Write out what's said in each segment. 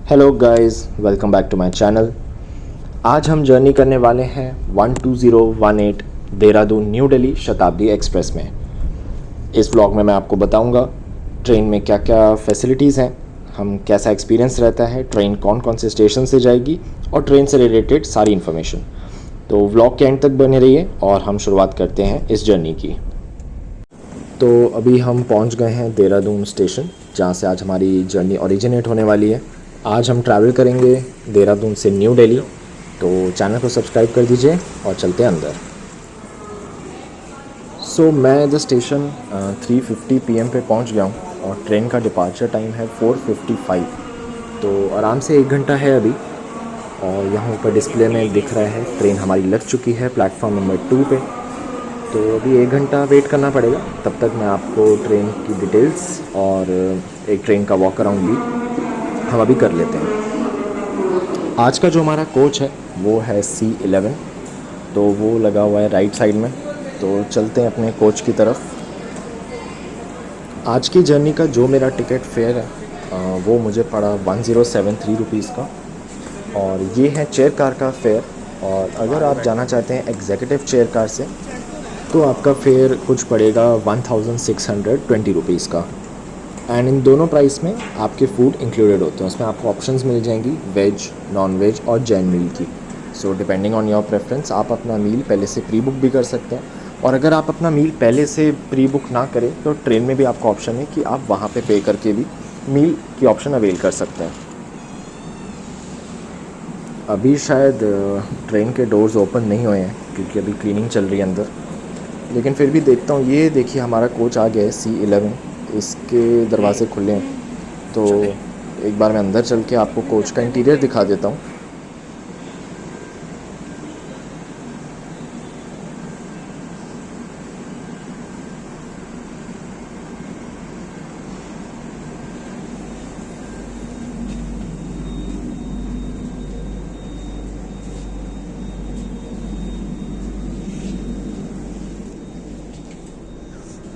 Hello guys, welcome back to my channel. आज हम journey करने वाले हैं 12018 देहरादून न्यू दिल्ली शताब्दी एक्सप्रेस में। इस व्लॉग में मैं आपको बताऊंगा ट्रेन में क्या क्या फैसिलिटीज़ हैं, हम कैसा एक्सपीरियंस रहता है, ट्रेन कौन कौन से स्टेशन से जाएगी और ट्रेन से रिलेटेड सारी इन्फॉर्मेशन। तो व्लॉग के एंड तक बने रहिए और हम शुरुआत करते हैं इस जर्नी की। तो अभी हम पहुंच गए हैं देहरादून स्टेशन, जहां से आज हमारी जर्नी ओरिजिनेट होने वाली है। आज हम ट्रैवल करेंगे देहरादून से न्यू दिल्ली, तो चैनल को सब्सक्राइब कर दीजिए और चलते हैं अंदर। सो मैं द स्टेशन 3:50 PM पे पहुंच गया हूं और ट्रेन का डिपार्चर टाइम है 4:55, तो आराम से 1 घंटा है अभी। और यहाँ ऊपर डिस्प्ले में दिख रहा है ट्रेन हमारी लग चुकी है प्लेटफॉर्म नंबर 2 पे। तो अभी 1 घंटा वेट करना पड़ेगा, तब तक मैं आपको ट्रेन की डिटेल्स और एक ट्रेन का वॉक अराउंड भी हम अभी कर लेते हैं। आज का जो हमारा कोच है वो है C11, तो वो लगा हुआ है राइट साइड में। तो चलते हैं अपने कोच की तरफ। आज की जर्नी का जो मेरा टिकट फेयर है वो मुझे पड़ा 1073 रुपीज़ का, और ये है चेयर कार का फेयर। और अगर आप जाना चाहते हैं एग्जीक्यूटिव चेयर कार से तो आपका फेयर कुछ पड़ेगा 1620 रुपीज़ का। एंड इन दोनों प्राइस में आपके फूड इंक्लूडेड होते हैं, उसमें आपको ऑप्शंस मिल जाएंगी वेज, नॉन वेज और जैन मील की। So depending on your preference आप अपना मील पहले से प्री बुक भी कर सकते हैं, और अगर आप अपना मील पहले से प्री बुक ना करें तो ट्रेन में भी आपका ऑप्शन है कि आप वहाँ पे करके भी मील की ऑप्शन अवेल कर सकते हैं। अभी शायद ट्रेन के डोर्स ओपन नहीं हुए हैं क्योंकि अभी क्लीनिंग चल रही है अंदर, लेकिन फिर भी देखता हूँ। ये देखिए हमारा कोच आ गया है C11, इसके दरवाजे खुले हैं। तो एक बार मैं अंदर चल के आपको कोच का इंटीरियर दिखा देता हूँ।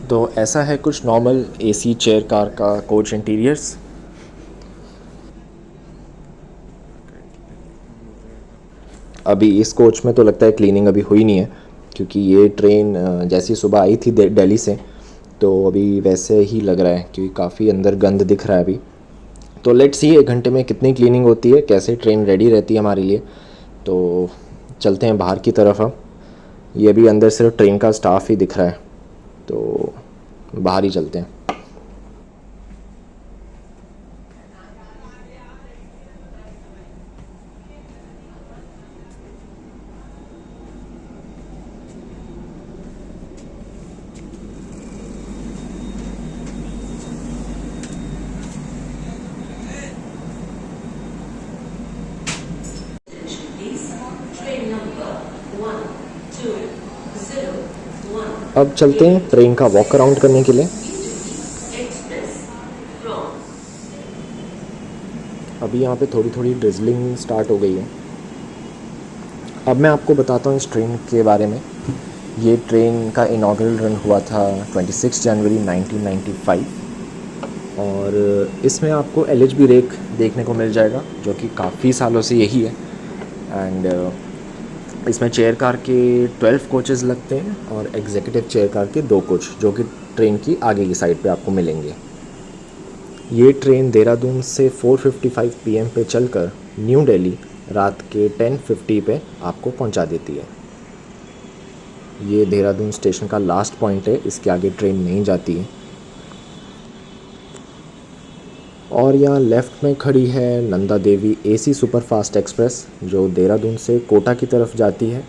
तो ऐसा है कुछ नॉर्मल AC चेयर कार का कोच इंटीरियर्स। अभी इस कोच में तो लगता है क्लीनिंग अभी हुई नहीं है, क्योंकि ये ट्रेन जैसी सुबह आई थी दिल्ली से, तो अभी वैसे ही लग रहा है क्योंकि काफ़ी अंदर गंद दिख रहा है अभी। तो लेट्स सी 1 घंटे में कितनी क्लीनिंग होती है, कैसे ट्रेन रेडी रहती है हमारे लिए। तो चलते हैं बाहर की तरफ अब। ये भी अंदर सिर्फ ट्रेन का स्टाफ ही दिख रहा है, तो बाहर ही चलते हैं। अब चलते हैं ट्रेन का वॉक अराउंड करने के लिए। अभी यहाँ पे थोड़ी थोड़ी ड्रिजलिंग स्टार्ट हो गई है। अब मैं आपको बताता हूँ इस ट्रेन के बारे में। ये ट्रेन का इनॉग्रल रन हुआ था 26 जनवरी 1995, और इसमें आपको LHB रेक देखने को मिल जाएगा, जो कि काफ़ी सालों से यही है। एंड इसमें चेयर कार के 12 कोचेज़ लगते हैं और एग्जीक्यूटिव चेयर कार के 2 कोच, जो कि ट्रेन की आगे की साइड पे आपको मिलेंगे। ये ट्रेन देहरादून से 4:55 PM पे चलकर न्यू दिल्ली रात के 10:50 पे आपको पहुंचा देती है। ये देहरादून स्टेशन का लास्ट पॉइंट है, इसके आगे ट्रेन नहीं जाती है। और यहाँ लेफ़्ट में खड़ी है Nanda Devi AC superfast express, जो देहरादून से कोटा की तरफ जाती है।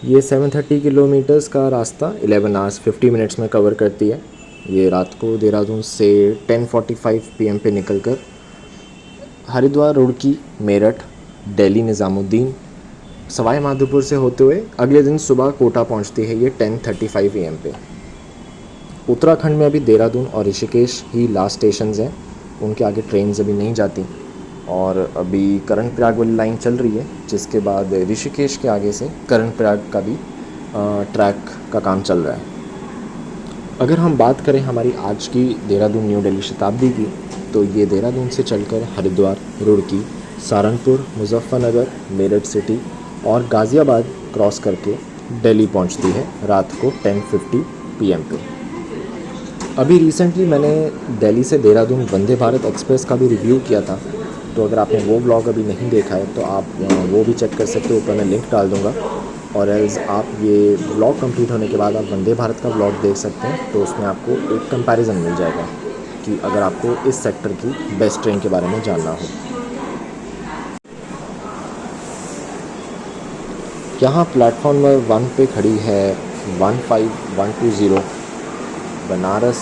ये 730 किलोमीटर्स का रास्ता 11 आवर्स 50 मिनट्स में कवर करती है। ये रात को देहरादून से 10:45 PM पे निकलकर हरिद्वार, रुड़की, मेरठ, दिल्ली निज़ामुद्दीन, सवाई माधोपुर से होते हुए अगले दिन सुबह कोटा पहुंचती है ये 10:35 AM पे। उत्तराखंड में अभी देहरादून और ऋषिकेश ही लास्ट स्टेशंस हैं, उनके आगे ट्रेन अभी नहीं जाती। और अभी करण प्रयाग वाली लाइन चल रही है, जिसके बाद ऋषिकेश के आगे से करण प्रयाग का भी ट्रैक का काम चल रहा है। अगर हम बात करें हमारी आज की देहरादून न्यू दिल्ली शताब्दी की, तो ये देहरादून से चलकर हरिद्वार, रुड़की, सहारनपुर, मुजफ्फरनगर, मेरठ सिटी और गाज़ियाबाद क्रॉस करके दिल्ली पहुंचती है रात को 10:50 PM पे। अभी रिसेंटली मैंने दिल्ली से देहरादून वंदे भारत एक्सप्रेस का भी रिव्यू किया था, तो अगर आपने वो ब्लॉग अभी नहीं देखा है तो आप वो भी चेक कर सकते हो, ऊपर मैं लिंक डाल दूँगा। और एज़ आप ये ब्लॉग कंप्लीट होने के बाद आप वंदे भारत का ब्लॉग देख सकते हैं, तो उसमें आपको एक कंपैरिजन मिल जाएगा कि अगर आपको इस सेक्टर की बेस्ट ट्रेन के बारे में जानना हो। यहाँ प्लेटफॉर्म नंबर 1 पे खड़ी है 15120 बनारस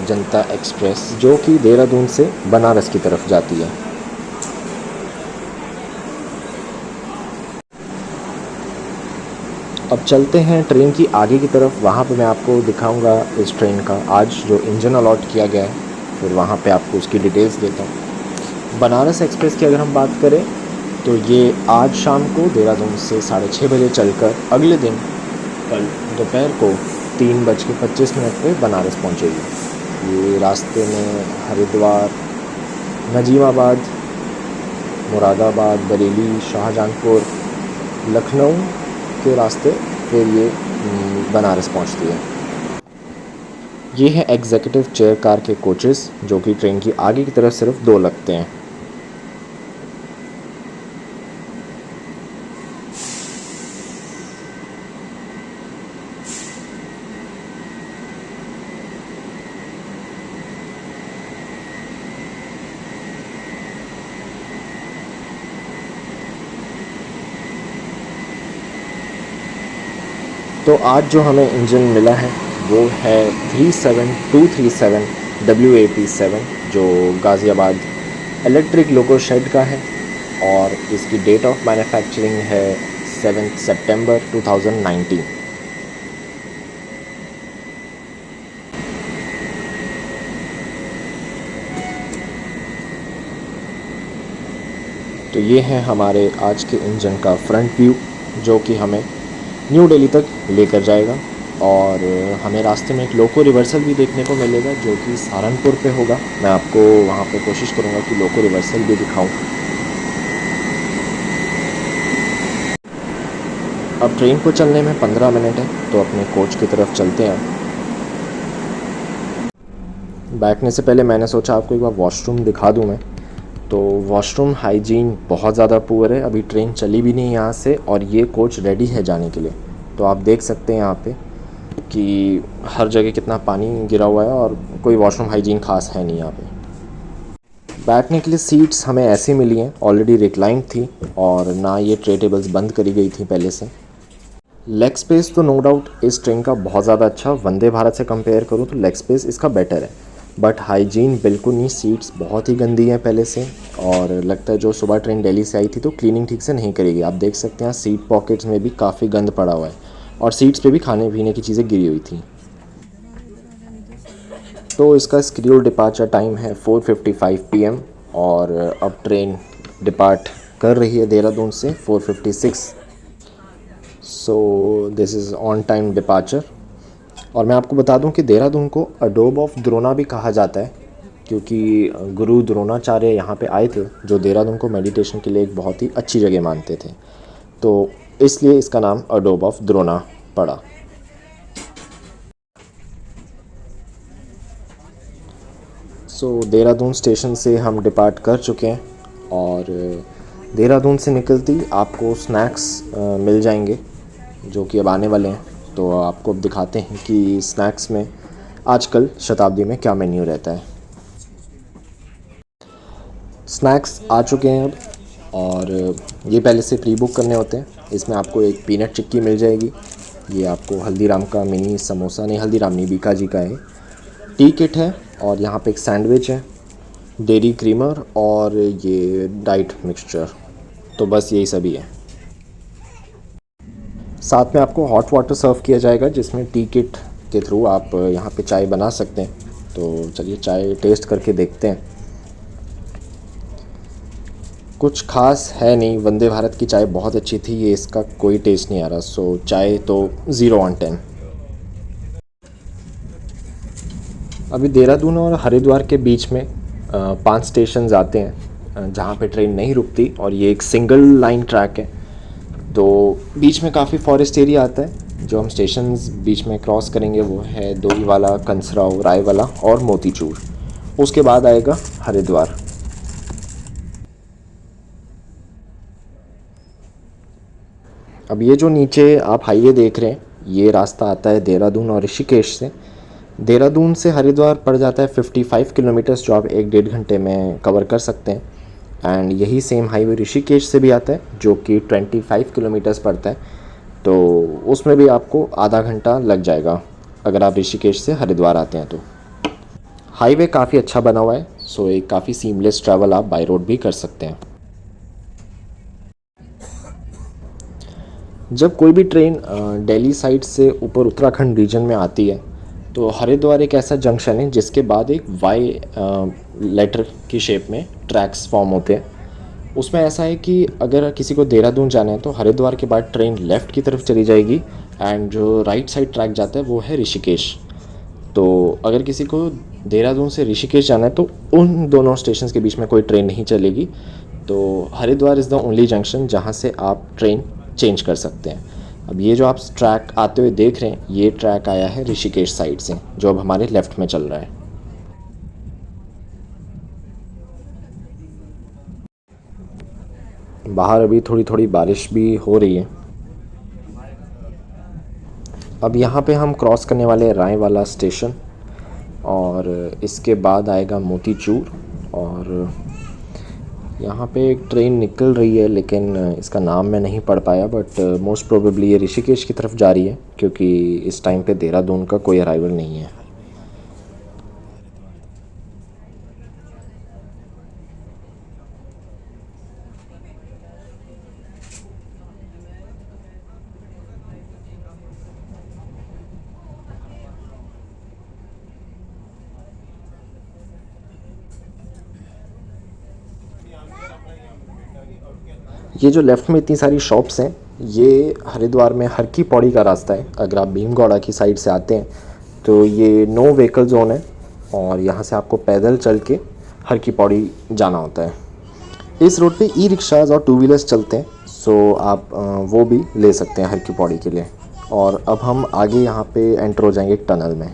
जनता एक्सप्रेस, जो कि देहरादून से बनारस की तरफ जाती है। अब चलते हैं ट्रेन की आगे की तरफ, वहाँ पे मैं आपको दिखाऊंगा इस ट्रेन का आज जो इंजन अलॉट किया गया है, फिर वहाँ पे आपको उसकी डिटेल्स देता हूँ। बनारस एक्सप्रेस की अगर हम बात करें तो ये आज शाम को देहरादून से 6:30 बजे चलकर अगले दिन कल दोपहर को 3:25 पे बनारस पहुँचेगी। ये रास्ते में हरिद्वार, नजीमाबाद, मुरादाबाद, बरेली, शाहजहांपुर, लखनऊ के रास्ते फिर ये बनारस पहुंचती है। ये है एग्जीक्यूटिव चेयर कार के कोचेस, जो कि ट्रेन की आगे की तरफ सिर्फ 2 लगते हैं। तो आज जो हमें इंजन मिला है वो है 37237 WAP7, जो गाज़ियाबाद इलेक्ट्रिक लोको शेड का है और इसकी डेट ऑफ मैन्युफैक्चरिंग है 7 सितंबर 2019। तो ये है हमारे आज के इंजन का फ्रंट व्यू, जो कि हमें न्यू दिल्ली तक लेकर जाएगा। और हमें रास्ते में एक लोको रिवर्सल भी देखने को मिलेगा, जो कि सहारनपुर पे होगा। मैं आपको वहाँ पे कोशिश करूँगा कि लोको रिवर्सल भी दिखाऊं। अब ट्रेन को चलने में 15 मिनट है, तो अपने कोच की तरफ चलते हैं। बैठने से पहले मैंने सोचा आपको एक बार वॉशरूम दिखा दूँ मैं। तो वॉशरूम हाइजीन बहुत ज़्यादा पुअर है। अभी ट्रेन चली भी नहीं यहाँ से और ये कोच रेडी है जाने के लिए। तो आप देख सकते हैं यहाँ पे कि हर जगह कितना पानी गिरा हुआ है और कोई वॉशरूम हाइजीन खास है नहीं यहाँ पे। बैठने के लिए सीट्स हमें ऐसी मिली हैं, ऑलरेडी रिक्लाइन थी और ना ये ट्रे टेबल्स बंद करी गई थी पहले से। लेग स्पेस तो नो डाउट इस ट्रेन का बहुत ज़्यादा अच्छा, वंदे भारत से कंपेयर करूँ तो लेग स्पेस इसका बेटर है, बट हाइजीन बिल्कुल नहीं। सीट्स बहुत ही गंदी हैं पहले से, और लगता है जो सुबह ट्रेन दिल्ली से आई थी तो क्लीनिंग ठीक से नहीं करेगी। आप देख सकते हैं सीट पॉकेट्स में भी काफ़ी गंद पड़ा हुआ है और सीट्स पे भी खाने पीने की चीज़ें गिरी हुई थी। तो इसका शेड्यूल डिपार्चर टाइम है 4:55 PM और अब ट्रेन डिपार्ट कर रही है देहरादून से 4:56। So this is on time departure. और मैं आपको बता दूं कि देहरादून को अडोब ऑफ द्रोणा भी कहा जाता है, क्योंकि गुरु द्रोणाचार्य यहाँ पे आए थे, जो देहरादून को मेडिटेशन के लिए एक बहुत ही अच्छी जगह मानते थे, तो इसलिए इसका नाम अडोब ऑफ द्रोणा पड़ा। सो देहरादून स्टेशन से हम डिपार्ट कर चुके हैं और देहरादून से निकलती आपको स्नैक्स मिल जाएंगे, जो कि अब आने वाले हैं। तो आपको अब दिखाते हैं कि स्नैक्स में आजकल शताब्दी में क्या मेन्यू रहता है। स्नैक्स आ चुके हैं अब, और ये पहले से प्री बुक करने होते हैं। इसमें आपको एक पीनट चिक्की मिल जाएगी, ये आपको हल्दीराम का मिनी समोसा, नहीं हल्दीराम नहीं, बीका जी का है, टी किट है, और यहाँ पे एक सैंडविच है, डेरी क्रीमर और ये डाइट मिक्सचर। तो बस यही सभी है। साथ में आपको हॉट वाटर सर्व किया जाएगा, जिसमें टी किट के थ्रू आप यहाँ पे चाय बना सकते हैं। तो चलिए चाय टेस्ट करके देखते हैं। कुछ खास है नहीं, वंदे भारत की चाय बहुत अच्छी थी, ये इसका कोई टेस्ट नहीं आ रहा। सो चाय तो 0/10। अभी देहरादून और हरिद्वार के बीच में 5 स्टेशंस आते हैं जहाँ पे ट्रेन नहीं रुकती, और ये एक सिंगल लाइन ट्रैक है। तो बीच में काफ़ी फॉरेस्ट एरिया आता है। जो हम स्टेशंस बीच में क्रॉस करेंगे वो है दोईवाला, कंसराव, रायवाला और मोतीचूर। उसके बाद आएगा हरिद्वार। अब ये जो नीचे आप हाईवे देख रहे हैं, ये रास्ता आता है देहरादून और ऋषिकेश से। देहरादून से हरिद्वार पड़ जाता है 55 किलोमीटर्स, जो आप 1-1.5 घंटे में कवर कर सकते हैं। एंड यही सेम हाईवे ऋषिकेश से भी आता है, जो कि 25 किलोमीटर्स पड़ता है। तो उसमें भी आपको आधा घंटा लग जाएगा अगर आप ऋषिकेश से हरिद्वार आते हैं तो। हाईवे काफ़ी अच्छा बना हुआ है, सो एक काफ़ी सीमलेस ट्रैवल आप बाय रोड भी कर सकते हैं। जब कोई भी ट्रेन दिल्ली साइड से ऊपर उत्तराखंड रीजन में आती है, तो हरिद्वार एक ऐसा जंक्शन है जिसके बाद एक वाई लेटर की शेप में ट्रैक्स फॉर्म होते हैं। उसमें ऐसा है कि अगर किसी को देहरादून जाना है तो हरिद्वार के बाद ट्रेन लेफ़्ट की तरफ चली जाएगी, एंड जो राइट साइड ट्रैक जाता है वो है ऋषिकेश। तो अगर किसी को देहरादून से ऋषिकेश जाना है तो उन दोनों स्टेशन के बीच में कोई ट्रेन नहीं चलेगी। तो Haridwar is the only junction जहाँ से आप ट्रेन चेंज कर सकते हैं। अब ये जो आप ट्रैक आते हुए देख रहे हैं, ये ट्रैक आया है ऋषिकेश साइड से, जो अब हमारे लेफ़्ट में चल रहा है। बाहर अभी थोड़ी थोड़ी बारिश भी हो रही है। अब यहाँ पे हम क्रॉस करने वाले हैं राय वाला स्टेशन, और इसके बाद आएगा मोतीचूर। और यहाँ पे एक ट्रेन निकल रही है, लेकिन इसका नाम मैं नहीं पढ़ पाया, बट मोस्ट प्रोबेबली ये ऋषिकेश की तरफ जा रही है, क्योंकि इस टाइम पे देहरादून का कोई अराइवल नहीं है। ये जो लेफ़्ट में इतनी सारी शॉप्स हैं, ये हरिद्वार में हर की पौड़ी का रास्ता है। अगर आप भीमगौड़ा की साइड से आते हैं तो ये नो व्हीकल जोन है, और यहाँ से आपको पैदल चल के हर की पौड़ी जाना होता है। इस रोड पे ई रिक्शाज और टू व्हीलर्स चलते हैं, सो आप वो भी ले सकते हैं हर की पौड़ी के लिए। और अब हम आगे यहाँ पे एंटर हो जाएंगे एक टनल में।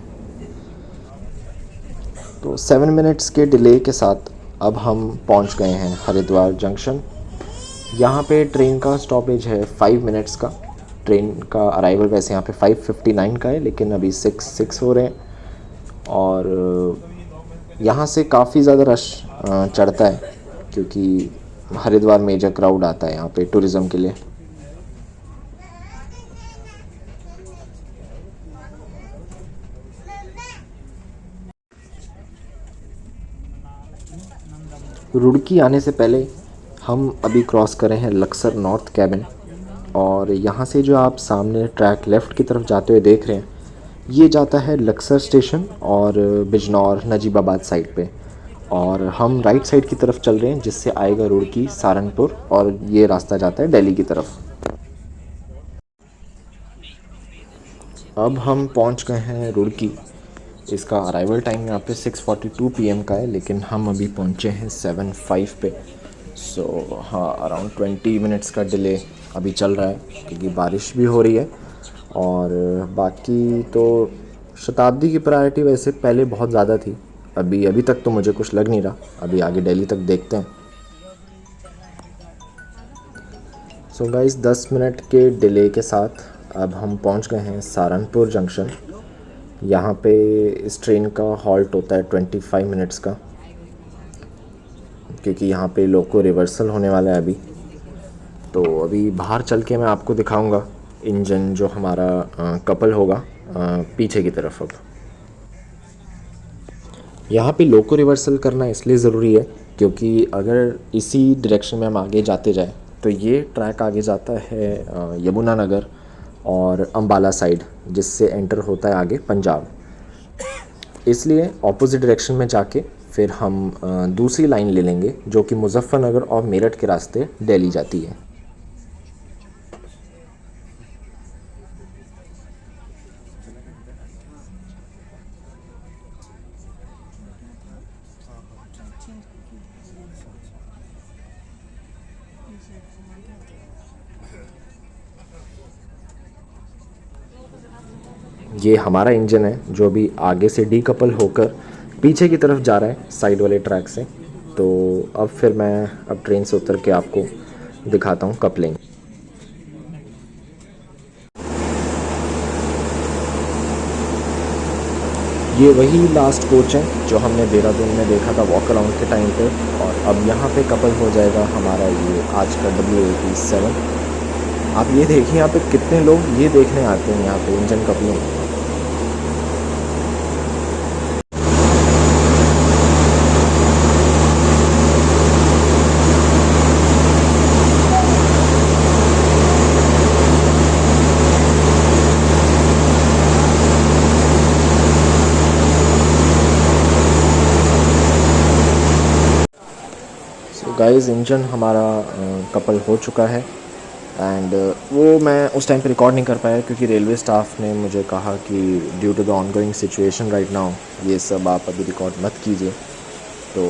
तो 7 मिनट्स के डिले के साथ अब हम पहुँच गए हैं हरिद्वार जंक्शन। यहाँ पे ट्रेन का स्टॉपेज है 5 मिनट्स का। ट्रेन का अराइवल वैसे यहाँ पे 5:59 का है, लेकिन अभी 6 हो रहे हैं। और यहाँ से काफ़ी ज़्यादा रश चढ़ता है, क्योंकि हरिद्वार मेजर क्राउड आता है यहाँ पे टूरिज़्म के लिए। रुड़की आने से पहले हम अभी क्रॉस कर रहे हैं लक्सर नॉर्थ कैबिन। और यहाँ से जो आप सामने ट्रैक लेफ़्ट की तरफ जाते हुए देख रहे हैं, ये जाता है लक्सर स्टेशन और बिजनौर नजीबाबाद साइड पे। और हम राइट साइड की तरफ चल रहे हैं, जिससे आएगा रुड़की, सहारनपुर, और ये रास्ता जाता है दिल्ली की तरफ। अब हम पहुंच गए हैं रुड़की। इसका अराइवल टाइम यहाँ पे 6:42 PM का है, लेकिन हम अभी पहुँचे हैं 7:05 पे। सो हाँ, अराउंड 20 मिनट्स का डिले अभी चल रहा है, क्योंकि बारिश भी हो रही है। और बाकी तो शताब्दी की प्रायोरिटी वैसे पहले बहुत ज़्यादा थी, अभी तक तो मुझे कुछ लग नहीं रहा। अभी आगे दिल्ली तक देखते हैं। सो गाइस, 10 मिनट के डिले के साथ अब हम पहुंच गए हैं सहारनपुर जंक्शन। यहाँ पे इस ट्रेन का हॉल्ट होता है 25 मिनट्स का, क्योंकि यहाँ पे लोको रिवर्सल होने वाला है अभी। तो अभी बाहर चल के मैं आपको दिखाऊंगा इंजन जो हमारा कपल होगा पीछे की तरफ। अब यहाँ पे लोको रिवर्सल करना इसलिए ज़रूरी है, क्योंकि अगर इसी डायरेक्शन में हम आगे जाते जाए तो ये ट्रैक आगे जाता है यमुनानगर और अंबाला साइड, जिससे एंटर होता है आगे पंजाब। इसलिए ऑपोजिट डायरेक्शन में जाके फिर हम दूसरी लाइन ले लेंगे, जो कि मुजफ्फरनगर और मेरठ के रास्ते दिल्ली जाती है। ये हमारा इंजन है जो अभी आगे से डीकपल होकर पीछे की तरफ जा रहा है साइड वाले ट्रैक से। तो अब फिर मैं अब ट्रेन से उतर के आपको दिखाता हूँ कपलिंग। ये वही लास्ट कोच है जो हमने देहरादून में देखा था वॉक अराउंड के टाइम पे, और अब यहाँ पे कपल हो जाएगा हमारा ये आज का W87। आप ये देखिए यहाँ पे कितने लोग ये देखने आते हैं यहाँ पे इंजन कपलिंग। गाइस इंजन हमारा कपल हो चुका है एंड वो मैं उस टाइम पे रिकॉर्ड नहीं कर पाया क्योंकि रेलवे स्टाफ ने मुझे कहा कि due to the ongoing situation right now ये सब आप अभी रिकॉर्ड मत कीजिए। तो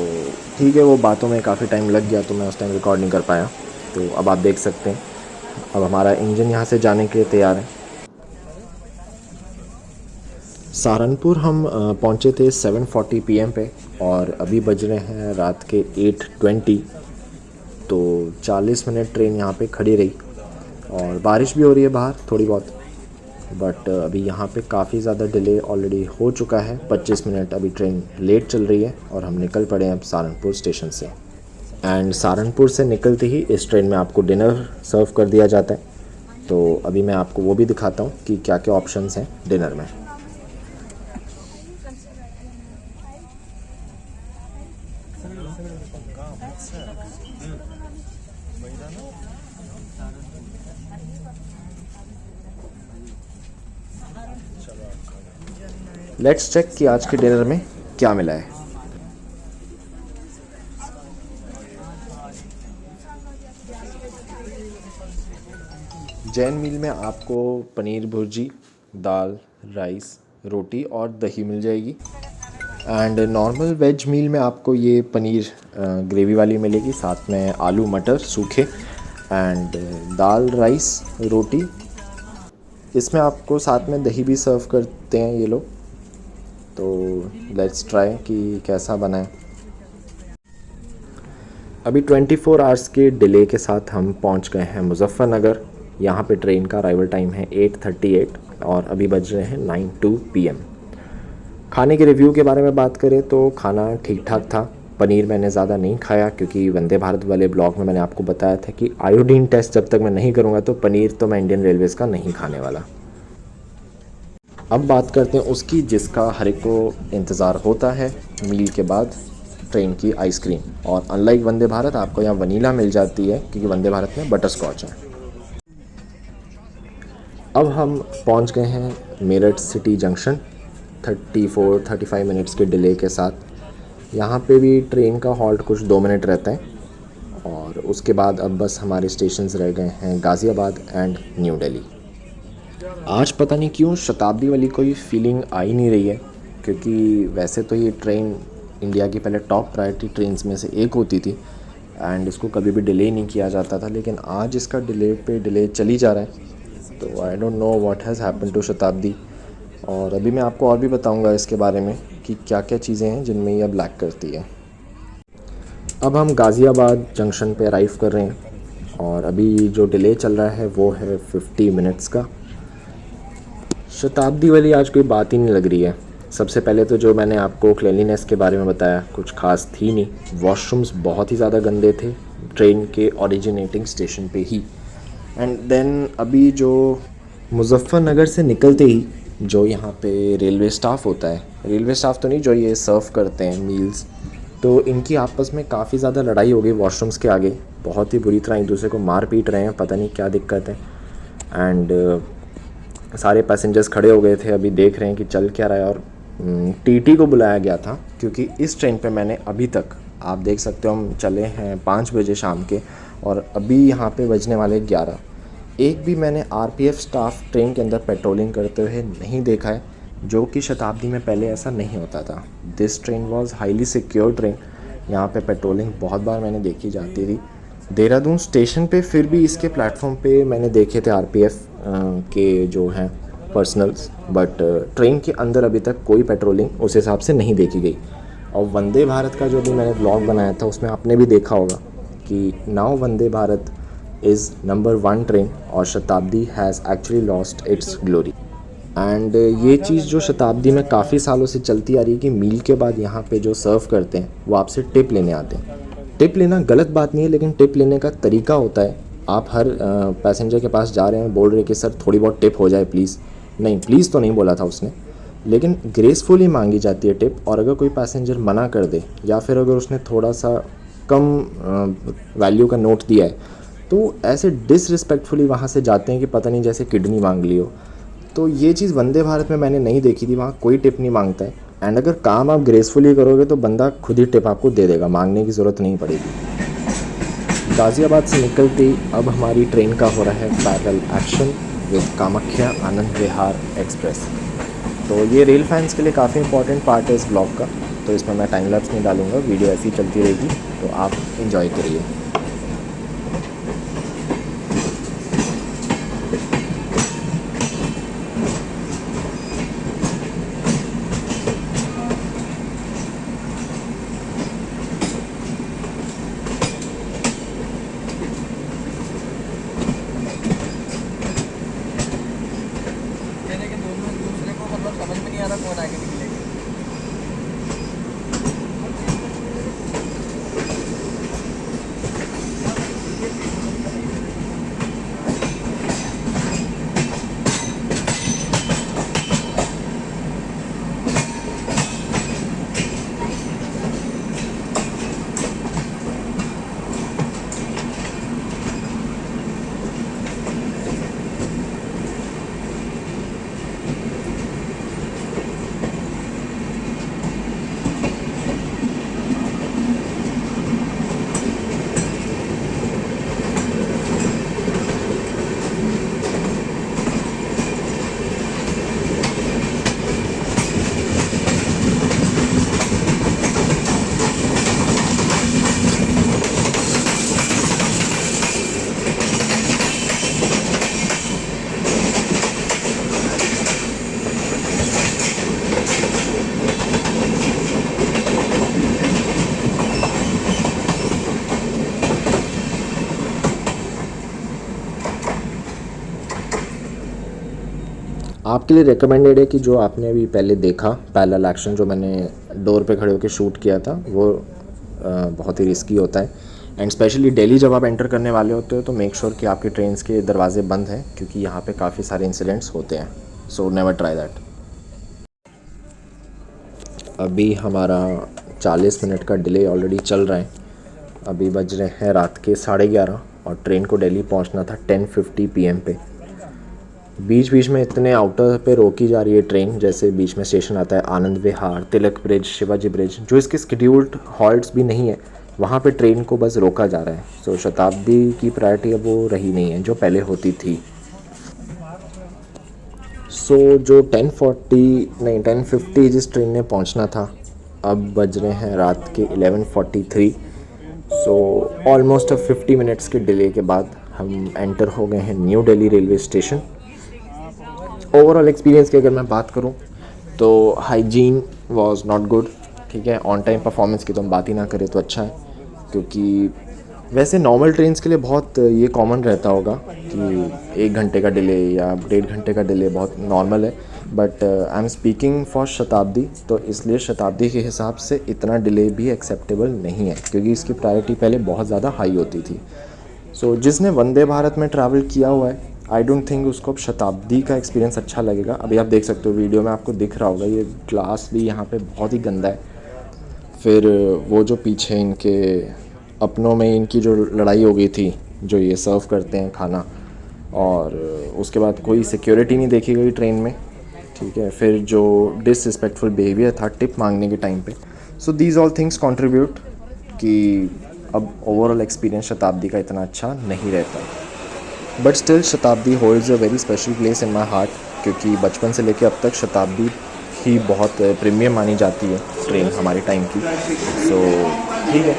ठीक है, वो बातों में काफ़ी टाइम लग गया तो मैं उस टाइम रिकॉर्ड नहीं कर पाया। तो अब आप देख सकते हैं अब हमारा इंजन यहाँ से जाने के लिए तैयार है। सहारनपुर हम पहुँचे थे 7:40 PM पे और अभी बज रहे हैं रात के 8:20। तो 40 मिनट ट्रेन यहाँ पे खड़ी रही और बारिश भी हो रही है बाहर थोड़ी बहुत, बट अभी यहाँ पे काफ़ी ज़्यादा डिले ऑलरेडी हो चुका है। 25 मिनट अभी ट्रेन लेट चल रही है और हम निकल पड़े हैं अब सहारनपुर स्टेशन से। एंड सहारनपुर से निकलते ही इस ट्रेन में आपको डिनर सर्व कर दिया जाता है। तो अभी मैं आपको वो भी दिखाता हूँ कि क्या क्या ऑप्शंस हैं डिनर में। लेट्स चेक कि आज के डिनर में क्या मिला है। जैन मील में आपको पनीर भुर्जी, दाल, राइस, रोटी और दही मिल जाएगी। एंड नॉर्मल वेज मील में आपको ये पनीर ग्रेवी वाली मिलेगी, साथ में आलू मटर सूखे एंड दाल, राइस, रोटी। इसमें आपको साथ में दही भी सर्व करते हैं ये लोग। तो लेट्स ट्राई कि कैसा बना है। अभी 24 आवर्स के डिले के साथ हम पहुंच गए हैं मुजफ्फरनगर। यहाँ पे ट्रेन का अराइवल टाइम है 8:38 और अभी बज रहे हैं 9:02 PM। खाने के रिव्यू के बारे में बात करें तो खाना ठीक ठाक था। पनीर मैंने ज़्यादा नहीं खाया क्योंकि वंदे भारत वाले ब्लॉग में मैंने आपको बताया था कि आयोडीन टेस्ट जब तक मैं नहीं करूँगा तो पनीर तो मैं इंडियन रेलवेज़ का नहीं खाने वाला। अब बात करते हैं उसकी जिसका हर एक को इंतज़ार होता है मील के बाद, ट्रेन की आइसक्रीम। और अनलाइक वंदे भारत आपको यहाँ वनीला मिल जाती है क्योंकि वंदे भारत में बटर स्कॉच है। अब हम पहुँच गए हैं मेरठ सिटी जंक्शन 34-35 मिनट्स के डिले के साथ। यहाँ पे भी ट्रेन का हॉल्ट कुछ 2 मिनट रहता है और उसके बाद अब बस हमारे स्टेशंस रह गए हैं गाज़ियाबाद एंड न्यू दिल्ली। आज पता नहीं क्यों शताब्दी वाली कोई फीलिंग आ ही नहीं रही है क्योंकि वैसे तो ये ट्रेन इंडिया की पहले टॉप प्रायोरिटी ट्रेन्स में से एक होती थी एंड इसको कभी भी डिले नहीं किया जाता था, लेकिन आज इसका डिले पे डिले चली जा रहा है। तो I don't know what has happened to Shatabdi. और अभी मैं आपको और भी बताऊंगा इसके बारे में कि क्या क्या चीज़ें हैं जिनमें ये अब लैक करती है। अब हम गाज़ियाबाद जंक्शन पे अराइव कर रहे हैं और अभी जो डिले चल रहा है वो है 50 मिनट्स का। शताब्दी वाली आज कोई बात ही नहीं लग रही है। सबसे पहले तो जो मैंने आपको क्लीनलीनेस के बारे में बताया कुछ खास थी नहीं। वॉशरूम्स बहुत ही ज़्यादा गंदे थे ट्रेन के ओरिजिनेटिंग स्टेशन पे ही। एंड देन अभी जो मुजफ्फरनगर से निकलते ही जो यहाँ पे रेलवे स्टाफ होता है, रेलवे स्टाफ तो नहीं जो ये सर्व करते हैं मील्स, तो इनकी आपस में काफ़ी ज़्यादा लड़ाई हो गई वॉशरूम्स के आगे। बहुत ही बुरी तरह एक दूसरे को मार पीट रहे हैं, पता नहीं क्या दिक्कत है। एंड सारे पैसेंजर्स खड़े हो गए थे, अभी देख रहे हैं कि चल क्या रहा है। और टीटी को बुलाया गया था क्योंकि इस ट्रेन पे मैंने अभी तक, आप देख सकते हो हम चले हैं 5 बजे शाम के और अभी यहाँ पे बजने वाले 11। एक भी मैंने आरपीएफ स्टाफ ट्रेन के अंदर पेट्रोलिंग करते हुए नहीं देखा है, जो कि शताब्दी में पहले ऐसा नहीं होता था। This train was highly secure train. यहाँ पे पेट्रोलिंग बहुत बार मैंने देखी जाती थी देहरादून स्टेशन पे फिर भी इसके प्लेटफॉर्म पे मैंने देखे थे आरपीएफ के जो हैं पर्सनल्स, बट ट्रेन के अंदर अभी तक कोई पेट्रोलिंग उस हिसाब से नहीं देखी गई। और वंदे भारत का जो भी मैंने ब्लॉग बनाया था उसमें आपने भी देखा होगा कि now Vande Bharat is number 1 train और शताब्दी has actually lost its glory. And ये चीज़ जो शताब्दी में काफ़ी सालों से चलती आ रही है कि मील के बाद यहाँ पे जो सर्व करते हैं वो आपसे टिप लेने आते हैं। टिप लेना गलत बात नहीं है, लेकिन टिप लेने का तरीका होता है। आप हर पैसेंजर के पास जा रहे हैं, बोल रहे हैं कि सर थोड़ी बहुत टिप हो जाए प्लीज़। नहीं, प्लीज़ तो नहीं बोला था उसने, लेकिन ग्रेसफुली मांगी जाती है टिप। और अगर कोई पैसेंजर मना कर दे या फिर अगर उसने थोड़ा सा कम वैल्यू का नोट दिया है तो ऐसे डिसरिस्पेक्टफुली वहाँ से जाते हैं कि पता नहीं जैसे किडनी मांग ली हो। तो ये चीज़ वंदे भारत में मैंने नहीं देखी थी, वहाँ कोई टिप नहीं मांगता है। एंड अगर काम आप ग्रेसफुली करोगे तो बंदा खुद ही टिप आपको दे देगा, मांगने की ज़रूरत नहीं पड़ेगी। गाज़ियाबाद से निकलती अब हमारी ट्रेन का हो रहा है parallel action with Kamakhya Anand Vihar express. तो ये रेल फैंस के लिए काफ़ी इंपॉर्टेंट पार्ट है इस ब्लॉग का, तो इसमें मैं टाइम लैप्स नहीं डालूंगा, वीडियो ऐसी चलती रहेगी, तो आप इंजॉय करिए। समझ में नहीं आ रहा कौन आगे निकलेगा। आपके लिए रिकमेंडेड है कि जो आपने अभी पहले देखा पैरेलल एक्शन, जो मैंने डोर पे खड़े होकर शूट किया था, वो बहुत ही रिस्की होता है। एंड स्पेशली दिल्ली जब आप एंटर करने वाले होते हो तो मेक श्योर कि आपके ट्रेन्स के दरवाजे बंद हैं, क्योंकि यहाँ पे काफ़ी सारे इंसिडेंट्स होते हैं। So never try that. अभी हमारा 40 मिनट का डिले ऑलरेडी चल रहा है। अभी बज रहे हैं रात के 11:30 और ट्रेन को दिल्ली पहुँचना था 10:50 PM पे। बीच बीच में इतने आउटर पे रोकी जा रही है ट्रेन, जैसे बीच में स्टेशन आता है आनंद विहार, तिलक ब्रिज, शिवाजी ब्रिज, जो इसके स्केड्यूल्ड हॉल्ट्स भी नहीं है, वहाँ पे ट्रेन को बस रोका जा रहा है। सो शताब्दी की प्रायोरिटी अब वो रही नहीं है जो पहले होती थी। सो जो 10:50 जिस ट्रेन ने पहुँचना था, अब बज रहे हैं रात के 11:43। सो ऑलमोस्ट 50 मिनट्स के डिले के बाद हम एंटर हो गए हैं new Delhi railway station. Overall experience की अगर मैं बात करूं तो हाइजीन वाज नॉट गुड, ठीक है। ऑन टाइम परफॉर्मेंस की तो हम बात ही ना करें तो अच्छा है, क्योंकि वैसे नॉर्मल ट्रेन्स के लिए बहुत ये कॉमन रहता होगा कि 1 घंटे का डिले या 1.5 घंटे का डिले बहुत नॉर्मल है। But I am speaking for शताब्दी, तो इसलिए शताब्दी के हिसाब से इतना डिले भी एक्सेप्टेबल नहीं है, क्योंकि इसकी प्रायोरिटी पहले बहुत ज़्यादा हाई होती थी। सो जिसने वंदे भारत में ट्रैवल किया हुआ है, आई डोंट थिंक उसको अब शताब्दी का एक्सपीरियंस अच्छा लगेगा। अभी आप देख सकते हो वीडियो में, आपको दिख रहा होगा ये ग्लास भी यहाँ पे बहुत ही गंदा है। फिर वो जो पीछे इनके अपनों में इनकी जो लड़ाई हो गई थी, जो ये सर्व करते हैं खाना, और उसके बाद कोई सिक्योरिटी नहीं देखी गई ट्रेन में, ठीक है। फिर जो डिसरिस्पेक्टफुल बिहेवियर था टिप मांगने के टाइम पे। So these all things contribute कि अब ओवरऑल एक्सपीरियंस शताब्दी का इतना अच्छा नहीं रहता। बट स्टिल शताब्दी holds a very special place in my heart, क्योंकि बचपन से लेकर अब तक शताब्दी ही बहुत प्रीमियम मानी जाती है ट्रेन हमारे टाइम की। सो ठीक है।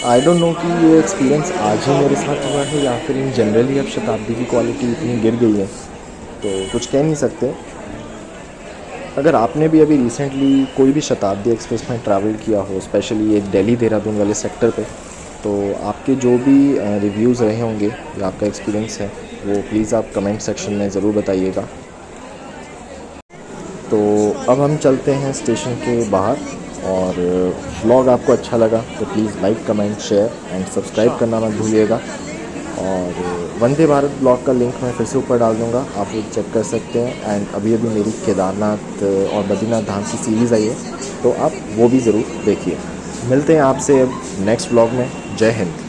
आई डोंट नो कि ये एक्सपीरियंस आज ही मेरे साथ हुआ है या फिर इन जनरली अब शताब्दी की क्वालिटी इतनी गिर गई है, तो कुछ कह नहीं सकते। अगर आपने भी अभी रिसेंटली कोई भी शताब्दी एक्सप्रेस में ट्रैवल किया हो, स्पेशली ये दिल्ली देहरादून वाले सेक्टर पे, तो आपके जो भी रिव्यूज़ रहे होंगे या आपका एक्सपीरियंस है वो प्लीज़ आप कमेंट सेक्शन में ज़रूर बताइएगा। तो अब हम चलते हैं स्टेशन के बाहर, और व्लॉग आपको अच्छा लगा तो please like comment share and subscribe करना मत भूलिएगा। और वंदे भारत ब्लॉग का लिंक मैं फिर से ऊपर डाल दूँगा, आप वो चेक कर सकते हैं। एंड अभी अभी मेरी केदारनाथ और बद्रीनाथ धाम की सीरीज़ आई है, तो आप वो भी ज़रूर देखिए। मिलते हैं आपसे अब नेक्स्ट ब्लॉग में। जय हिंद।